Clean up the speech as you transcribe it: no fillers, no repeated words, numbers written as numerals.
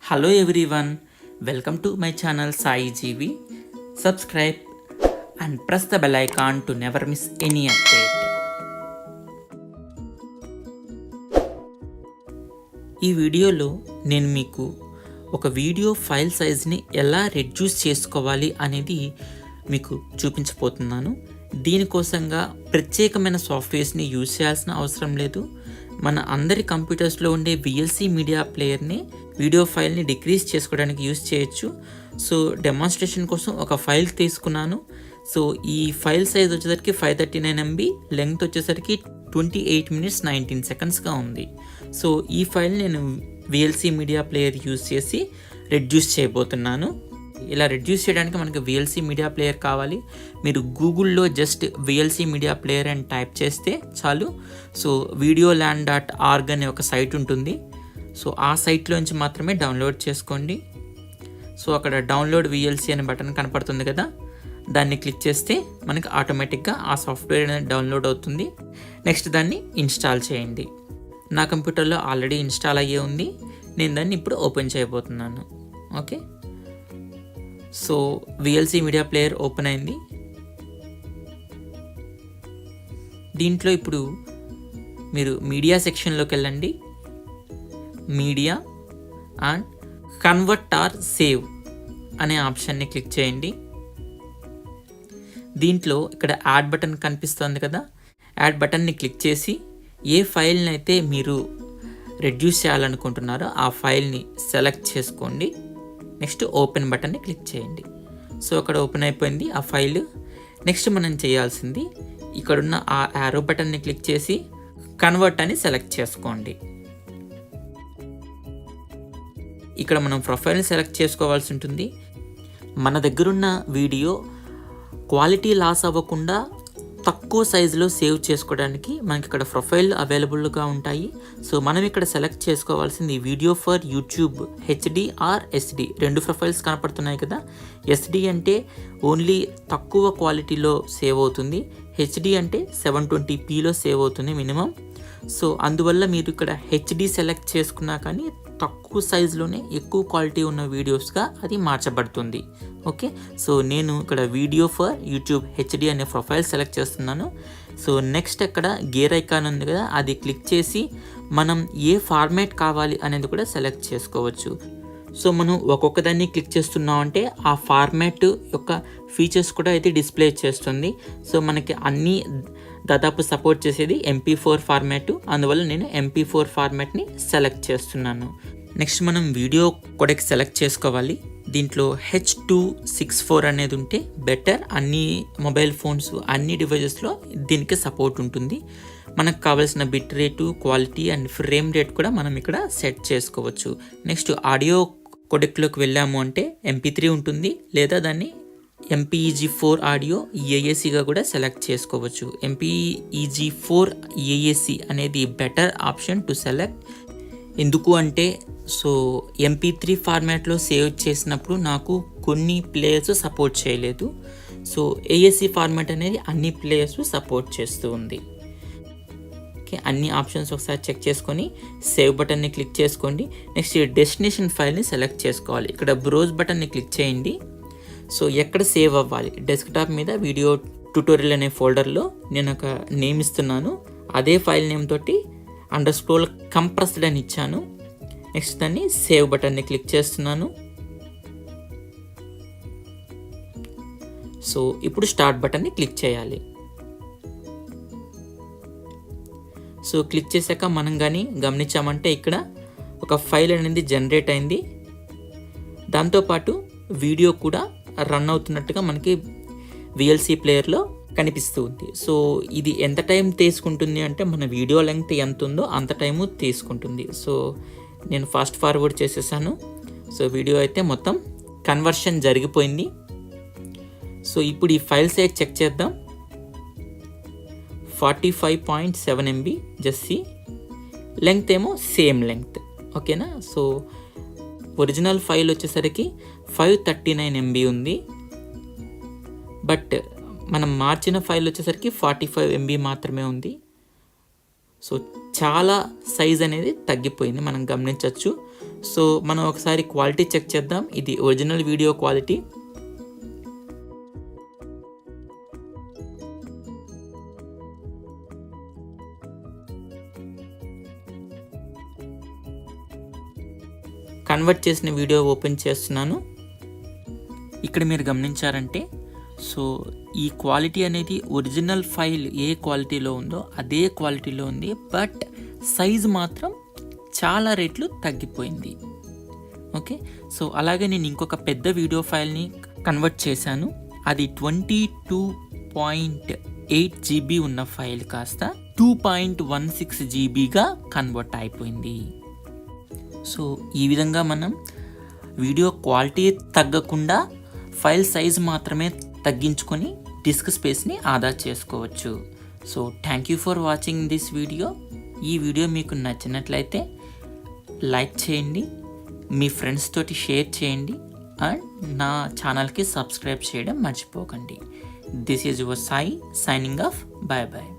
Hello everyone, welcome to my channel Sai GV. Subscribe and press the bell icon to never miss any update. ఈ వీడియోలో నేను మీకు ఒక video file సైజ్ని ఎలా reduce చేసుకోవాలి అనేది మీకు చూపించబోతున్నాను. దీనికోసంగా ప్రత్యేకమైన సాఫ్ట్వేర్స్ని యూజ్ చేయాల్సిన అవసరం లేదు. మన అందరి కంప్యూటర్స్లో ఉండే VLC మీడియా ప్లేయర్ని వీడియో ఫైల్ని డిక్రీజ్ చేసుకోవడానికి యూజ్ చేయొచ్చు. సో డెమాన్స్ట్రేషన్ కోసం ఒక ఫైల్ తీసుకున్నాను. సో ఈ ఫైల్ సైజ్ వచ్చేసరికి 539 MB, లెంగ్త్ వచ్చేసరికి 28 minutes 19 secondsగా ఉంది. సో ఈ ఫైల్ నేను VLC మీడియా ప్లేయర్ యూజ్ చేసి రెడ్యూస్ చేయబోతున్నాను. ఇలా రెడ్యూస్ చేయడానికి మనకి VLC మీడియా ప్లేయర్ కావాలి. మీరు గూగుల్లో జస్ట్ VLC మీడియా ప్లేయర్ అని టైప్ చేస్తే చాలు. సో videoland.org అనే ఒక సైట్ ఉంటుంది. సో ఆ సైట్లోంచి మాత్రమే డౌన్లోడ్ చేసుకోండి. సో అక్కడ డౌన్లోడ్ VLC అనే బటన్ కనపడుతుంది కదా, దాన్ని క్లిక్ చేస్తే మనకి ఆటోమేటిక్గా ఆ సాఫ్ట్వేర్ అనేది డౌన్లోడ్ అవుతుంది. నెక్స్ట్ దాన్ని ఇన్స్టాల్ చేయండి. నా కంప్యూటర్లో ఆల్రెడీ ఇన్స్టాల్ అయ్యే ఉంది. నేను దాన్ని ఇప్పుడు ఓపెన్ చేయబోతున్నాను. Okay, so VLC media player open అయింది. దీంట్లో ఇప్పుడు మీరు మీడియా సెక్షన్లోకి వెళ్ళండి. Media and convert or save అనే ఆప్షన్ని క్లిక్ చేయండి. దీంట్లో ఇక్కడ యాడ్ బటన్ కనిపిస్తుంది కదా, యాడ్ బటన్ని క్లిక్ చేసి ఏ ఫైల్ని అయితే మీరు రెడ్యూస్ చేయాలనుకుంటున్నారో ఆ ఫైల్ని సెలెక్ట్ చేసుకోండి. నెక్స్ట్ ఓపెన్ బటన్ని క్లిక్ చేయండి. సో అక్కడ ఓపెన్ అయిపోయింది ఆ ఫైల్. నెక్స్ట్ మనం చేయాల్సింది ఇక్కడున్న ఆ యారో బటన్ని క్లిక్ చేసి కన్వర్ట్ అని సెలెక్ట్ చేసుకోండి. ఇక్కడ మనం ప్రొఫైల్ని సెలెక్ట్ చేసుకోవాల్సి ఉంటుంది. మన దగ్గరున్న వీడియో క్వాలిటీ లాస్ అవ్వకుండా తక్కువ సైజులో సేవ్ చేసుకోవడానికి మనకి ఇక్కడ ప్రొఫైల్ అవైలబుల్గా ఉంటాయి. సో మనం ఇక్కడ సెలెక్ట్ చేసుకోవాల్సింది video for YouTube HD or SD. రెండు ప్రొఫైల్స్ కనపడుతున్నాయి కదా. SD అంటే ఓన్లీ తక్కువ క్వాలిటీలో సేవ్ అవుతుంది, HD అంటే 720pలో సేవ్ అవుతుంది మినిమం. సో అందువల్ల మీరు ఇక్కడ HD సెలెక్ట్ చేసుకున్నా కానీ తక్కువ సైజులోనే ఎక్కువ క్వాలిటీ ఉన్న వీడియోస్గా అది మార్చబడుతుంది. ఓకే, సో నేను ఇక్కడ వీడియో ఫర్ యూట్యూబ్ HD అనే ప్రొఫైల్ సెలెక్ట్ చేస్తున్నాను. సో నెక్స్ట్ అక్కడ గేర్ ఐకాన్ ఉంది కదా, అది క్లిక్ చేసి మనం ఏ ఫార్మాట్ కావాలి అనేది కూడా సెలెక్ట్ చేసుకోవచ్చు. సో మనం ఒక్కొక్క దాన్ని క్లిక్ చేస్తున్నామంటే ఆ ఫార్మాట్ యొక్క ఫీచర్స్ కూడా అయితే డిస్ప్లే చేస్తుంది. సో మనకి అన్నీ దాదాపు సపోర్ట్ చేసేది MP4 ఫార్మాట్, అందువల్ల నేను MP4 ఫార్మాట్ని సెలెక్ట్ చేస్తున్నాను. నెక్స్ట్ మనం వీడియో కోడెక్ సెలెక్ట్ చేసుకోవాలి. దీంట్లో H.264 అనేది ఉంటే బెటర్. అన్ని మొబైల్ ఫోన్స్ అన్ని డివైజెస్లో దీనికి సపోర్ట్ ఉంటుంది. మనకు కావాల్సిన bit rate, quality and frame rate కూడా మనం ఇక్కడ సెట్ చేసుకోవచ్చు. నెక్స్ట్ ఆడియో కోడెక్లోకి వెళ్ళాము అంటే MP3 ఉంటుంది, లేదా దాన్ని MPEG-4 ఆడియో AACగా కూడా సెలెక్ట్ చేసుకోవచ్చు. MPEG-4 AAC అనేది బెటర్ ఆప్షన్ టు సెలెక్ట్. ఎందుకు అంటే సో MP3 ఫార్మాట్లో సేవ్ చేసినప్పుడు నాకు కొన్ని ప్లేయర్స్ సపోర్ట్ చేయలేదు. సో AAC ఫార్మాట్ అనేది అన్ని ప్లేయర్స్ సపోర్ట్ చేస్తూ ఉంది. ఓకే, అన్ని ఆప్షన్స్ ఒకసారి చెక్ చేసుకొని సేవ్ బటన్ని క్లిక్ చేసుకోండి. నెక్స్ట్ డెస్టినేషన్ ఫైల్ని సెలెక్ట్ చేసుకోవాలి. ఇక్కడ బ్రౌజ్ బటన్ని క్లిక్ చేయండి. సో ఎక్కడ సేవ్ అవ్వాలి, డెస్క్టాప్ మీద వీడియో ట్యూటోరియల్ అనే ఫోల్డర్లో నేను ఒక నేమ్ ఇస్తున్నాను. అదే ఫైల్ నేమ్ తోటి _ కంప్రెస్డ్ అని ఇచ్చాను. నెక్స్ట్ దాన్ని సేవ్ బటన్ని క్లిక్ చేస్తున్నాను. సో ఇప్పుడు స్టార్ట్ బటన్ని క్లిక్ చేయాలి. సో క్లిక్ చేశాక మనం కానీ గమనించామంటే ఇక్కడ ఒక ఫైల్ అనేది జనరేట్ అయింది. దాంతోపాటు వీడియో కూడా రన్ అవుతున్నట్టుగా మనకి VLC ప్లేయర్లో కనిపిస్తూ ఉంది. సో ఇది ఎంత టైం తీసుకుంటుంది అంటే మన వీడియో లెంగ్త్ ఎంత ఉందో అంత టైము తీసుకుంటుంది. సో నేను ఫాస్ట్ ఫార్వర్డ్ చేసేసాను. సో వీడియో అయితే మొత్తం కన్వర్షన్ జరిగిపోయింది. సో ఇప్పుడు ఈ ఫైల్ సైజ్ చెక్ చేద్దాం. 45.7 MB జస్ట్ లెంగ్త్ ఏమో సేమ్ లెంగ్త్. ఓకేనా, సో ఒరిజినల్ ఫైల్ వచ్చేసరికి 539 MB ఉంది, బట్ మనం మార్చిన ఫైల్ వచ్చేసరికి 45 MB మాత్రమే ఉంది. సో చాలా సైజ్ అనేది తగ్గిపోయింది, మనం గమనించవచ్చు. సో మనం ఒకసారి క్వాలిటీ చెక్ చేద్దాం. ఇది ఒరిజినల్ వీడియో క్వాలిటీ. కన్వర్ట్ చేసిన వీడియో ఓపెన్ చేస్తున్నాను. ఇక్కడ మీరు గమనించారంటే సో ఈ క్వాలిటీ అనేది ఒరిజినల్ ఫైల్ ఏ క్వాలిటీలో ఉందో అదే క్వాలిటీలో ఉంది, బట్ సైజ్ మాత్రం చాలా రేట్లు తగ్గిపోయింది. ఓకే, సో అలాగే నేను ఇంకొక పెద్ద వీడియో ఫైల్ని కన్వర్ట్ చేశాను. అది 22.8 GB ఉన్న ఫైల్ కాస్త 2.16 GBగా కన్వర్ట్ అయిపోయింది. సో ఈ విధంగా మనం వీడియో క్వాలిటీ తగ్గకుండా ఫైల్ సైజ్ మాత్రమే తగ్గించుకొని డిస్క్ స్పేస్ని ఆదా చేసుకోవచ్చు. So thank you for watching this video. ఈ వీడియో మీకు నచ్చినట్లయితే లైక్ చేయండి, మీ ఫ్రెండ్స్ తోటి షేర్ చేయండి, అండ్ నా ఛానల్కి సబ్స్క్రైబ్ చేయడం మర్చిపోకండి. This is your Sai signing off. Bye bye.